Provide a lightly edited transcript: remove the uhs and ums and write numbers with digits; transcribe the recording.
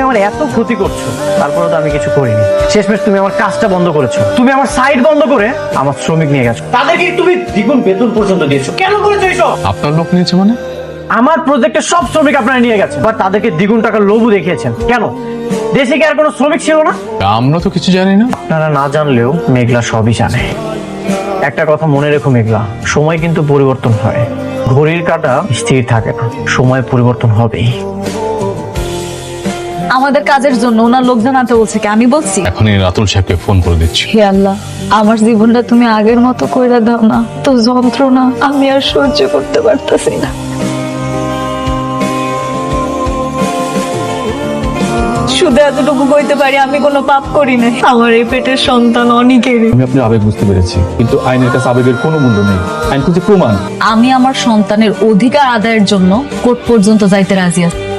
আমার এত ক্ষতি করছো, তারপরে তো আমি কিছু করিনি। শেষমেশ তুমি আমার কাজটা বন্ধ করেছো, তুমি আমার সাইট বন্ধ করে আমার শ্রমিক নিয়ে গেছো, তাদেরকে তুমি দ্বিগুণ বেতন পর্যন্ত দিয়েছো। কেন করেছো এইসব? আপনার লোক নিয়েছে মানে? আমার প্রজেক্টের সব শ্রমিক আপনারা নিয়ে গেছেন, বা তাদেরকে দ্বিগুণ টাকার লোভও দেখিয়েছেন। কেন? দেশে কি আর কোনো শ্রমিক ছিল না? আমরা তো কিছু জানি না। আপনারা না জানলেও মেঘলা সবই জানে। একটা কথা মনে রেখো মেঘলা, সময় কিন্তু পরিবর্তন হয়, ঘড়ির কাঁটা স্থির থাকে না, সময় পরিবর্তন হবেই। আমাদের কাজের জন্য ওনার লোকজন আনতে বলছে কি আমি বলছি? এখনই রাতুল সাহেবকে ফোন করে দিচ্ছি। হে আল্লাহ, আমার জীবনটা তুমি আগের মতো কইরা দাও না, তো যন্ত্রণা আমি আর সহ্য করতে পারতেছি না। শুধু এতটুকু কইতে পারি আমি কোনো পাপ করি নাই। আমার এই পেটের সন্তান অনেকেরই। আমি আপনার আবেগ বুঝতে পেরেছি, কিন্তু আইনের কাছে আবেগের কোনো মূল্য নেই। আইন খুঁজে প্রমাণ। আমি আমার সন্তানের অধিকার আদায়ের জন্য কোর্ট পর্যন্ত যাইতে রাজি আছি।